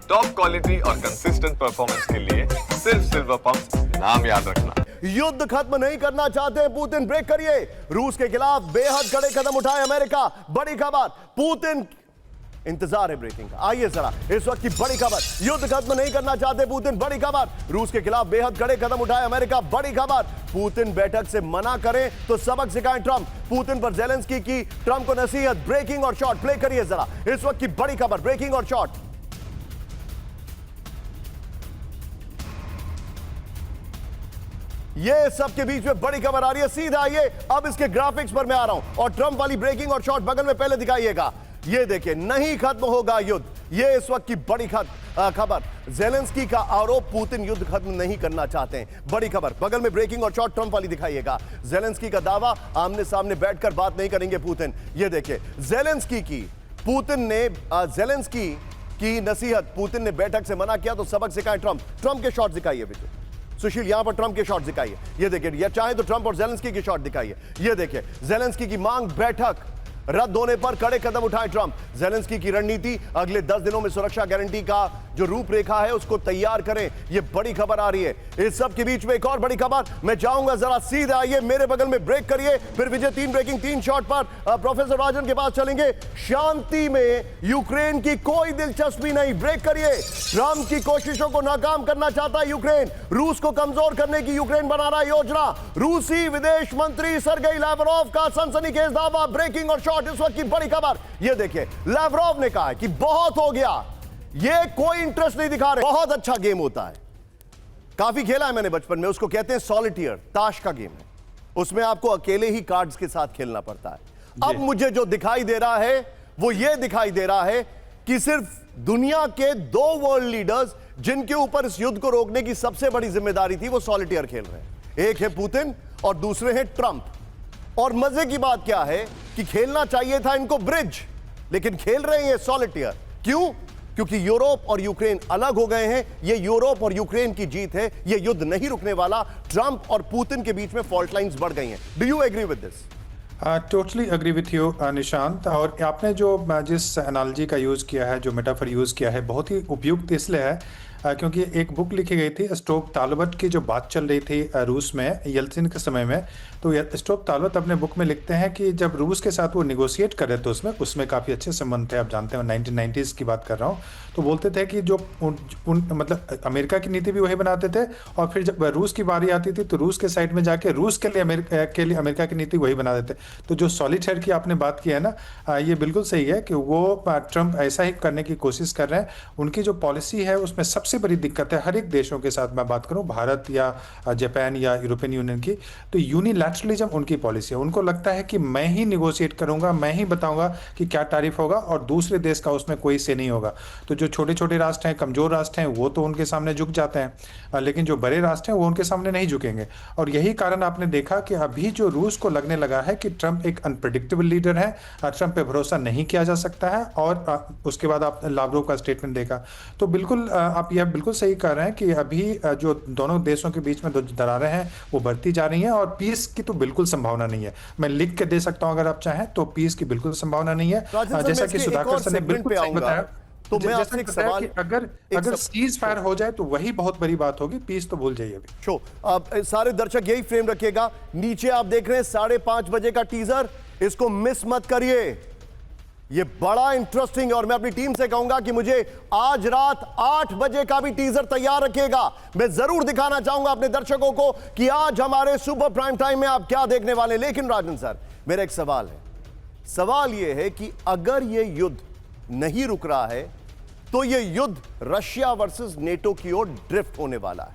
Top quality और consistent performance के लिए सिर्फ सिल्वर पंप नाम याद रखना। युद्ध खत्म नहीं करना चाहते पुतिन, ब्रेक करिए। रूस के खिलाफ बेहद कड़े कदम उठाए अमेरिका। बड़ी खबर, पुतिन इंतजार है ब्रेकिंग का। आइए जरा इस वक्त की बड़ी खबर, युद्ध खत्म नहीं करना चाहते पुतिन। बड़ी खबर, रूस के खिलाफ बेहद कड़े कदम उठाए अमेरिका। बड़ी खबर, पुतिन बैठक से मना करें तो सबक सिखाएं ट्रंप। पुतिन पर जेलेंस्की की ट्रंप को नसीहत। ब्रेकिंग और शॉर्ट प्ले करिए जरा इस वक्त की बड़ी खबर, ब्रेकिंग और शॉर्ट। ये सबके बीच में बड़ी खबर आ रही है, सीधा आइए अब इसके ग्राफिक्स पर मैं आ रहा हूं और ट्रंप वाली ब्रेकिंग और शॉर्ट बगल में पहले दिखाइएगा। ये देखिए, नहीं खत्म होगा युद्ध। ये इस वक्त की बड़ी खबर, जेलेंस्की का आरोप, पुतिन युद्ध खत्म नहीं करना चाहते हैं। बड़ी खबर, बगल में ब्रेकिंग और शॉर्ट ट्रंप वाली दिखाइएगा। जेलेंस्की का दावा, आमने सामने बैठकर बात नहीं करेंगे पुतिन। ये देखिए जेलेंस्की की, पुतिन ने जेलेंस्की की नसीहत, पुतिन ने बैठक से मना किया तो सबक सिखाएं ट्रंप। ट्रंप के शॉट दिखाइए विजय सुशील, यहां पर ट्रंप के शॉट दिखाइए। ये देखिए, या चाहे तो ट्रंप और जेलेंस्की की शॉट दिखाइए। ये देखिए, जेलेंस्की की मांग, बैठक रद्द होने पर कड़े कदम उठाए ट्रंप। जेलेंस्की की रणनीति, अगले 10 दिनों में सुरक्षा गारंटी का जो रूपरेखा है उसको तैयार करें। ये बड़ी खबर आ रही है। इस सब के बीच में एक और बड़ी खबर, मैं चाहूंगा जरा सीधा आइए मेरे बगल में, ब्रेक करिए। फिर विजय 3 ब्रेकिंग 3 शॉट पर प्रोफेसर राजन के पास चलेंगे। शांति में यूक्रेन की कोई दिलचस्पी नहीं, ब्रेक करिए। ट्रंप की कोशिशों को नाकाम करना चाहता है यूक्रेन। रूस को कमजोर करने की यूक्रेन बना रहा है योजना। रूसी विदेश मंत्री सर्गेई लावरोव का सनसनीखेज दावा। ब्रेकिंग और शॉर्ट इस वक्त की बड़ी खबर। यह देखिए, लावरोव ने कहा है कि बहुत हो गया, ये कोई इंटरेस्ट नहीं दिखा रहे। बहुत अच्छा गेम होता है, काफी खेला है मैंने बचपन में, उसको कहते हैं सॉलिटियर, ताश का गेम है। उसमें आपको अकेले ही कार्ड्स के साथ खेलना पड़ता है। अब मुझे जो दिखाई दे रहा है वो ये दिखाई दे रहा है कि सिर्फ दुनिया के 2 वर्ल्ड लीडर्स जिनके ऊपर इस युद्ध को रोकने की सबसे बड़ी जिम्मेदारी थी वो सॉलिटियर खेल रहे हैं। एक है पुतिन और दूसरे हैं ट्रंप। और मजे की बात क्या है कि खेलना चाहिए था इनको ब्रिज, लेकिन खेल रहे हैं ये सॉलिटियर। क्यों? क्योंकि यूरोप और यूक्रेन अलग हो गए हैं। ये यूरोप और यूक्रेन की जीत है, ये युद्ध नहीं रुकने वाला। ट्रंप और पुतिन के बीच में फॉल्ट लाइंस बढ़ गई हैं। Do you agree with this? Totally agree with you Nishant. और आपने जो जिस एनालॉजी का यूज़ किया है, जो मेटाफर यूज़ किया है, बहुत ही उपयुक्त इसलिए है क्योंकि एक बुक लिखी गई थी स्टोप तालबट की, जो बात चल रही थी रूस में येल्त्सिन के समय में। तो स्टोप तालबट अपने बुक में लिखते हैं कि जब रूस के साथ वो निगोशिएट कर रहे थे उसमें काफ़ी अच्छे संबंध थे। आप जानते हैं 1990s की बात कर रहा हूँ। तो बोलते थे कि जो मतलब अमेरिका की नीति भी वही बनाते थे, और फिर जब रूस की बारी आती थी तो रूस के साइड में जाके रूस के लिए अमेरिका की नीति वही बना देते। तो जो सॉलिटेयर की आपने बात की है ना, ये बिल्कुल सही है कि वो ट्रंप ऐसा ही करने की कोशिश कर रहे हैं। उनकी जो पॉलिसी है उसमें सबसे बड़ी दिक्कत है, हर एक देशों के साथ मैं बात करूं, भारत या जापान या यूरोपियन यूनियन की, तो यूनिलैटरलिज्म उनकी पॉलिसी है। उनको लगता है कि मैं ही निगोशिएट करूंगा, मैं ही बताऊंगा कि क्या टैरिफ होगा और दूसरे देश का उसमें कोई से नहीं होगा। तो जो छोटे छोटे राष्ट्र हैं, कमजोर राष्ट्र हैं, वो तो उनके सामने झुक जाते हैं, लेकिन जो बड़े राष्ट्र हैं वो उनके सामने नहीं झुकेंगे। और यही कारण आपने देखा कि अभी जो रूस को लगने लगा है कि ट्रंप एक अनप्रेडिक्टेबल लीडर है, ट्रंप पे भरोसा नहीं किया जा सकता है। और उसके बाद आप लावरोव का स्टेटमेंट देखा, तो बिल्कुल आप यह बिल्कुल सही कह रहे हैं कि अभी जो दोनों देशों के बीच में दरारें हैं वो बढ़ती जा रही हैं, और पीस की तो बिल्कुल संभावना नहीं है। मैं लिख के दे सकता हूं अगर आप चाहें, तो पीस की बिल्कुल संभावना नहीं है। जैसा कि सुधाकर सर ने बिल्कुल सही बताया, तो मैं आपसे एक सवाल, अगर सीज फायर हो जाए तो वही बहुत बड़ी बात होगी, पीस तो भूल जाइए अभी। शो अब सारे दर्शक यही फ्रेम रखिएगा। नीचे आप देख रहे हैं 5:30 बजे का टीजर, इसको मिस मत करिए, ये बड़ा इंटरेस्टिंग है। और मैं अपनी टीम से कहूंगा कि मुझे आज रात 8 बजे का भी टीजर तैयार रखिएगा। मैं जरूर दिखाना चाहूंगा अपने दर्शकों को कि आज हमारे सुपर प्राइम टाइम में आप क्या देखने वाले। लेकिन राजन सर, मेरा एक सवाल है। सवाल यह है कि अगर यह युद्ध नहीं रुक रहा है तो यह युद्ध रशिया वर्सेस नेटो की ओर ड्रिफ्ट होने वाला है।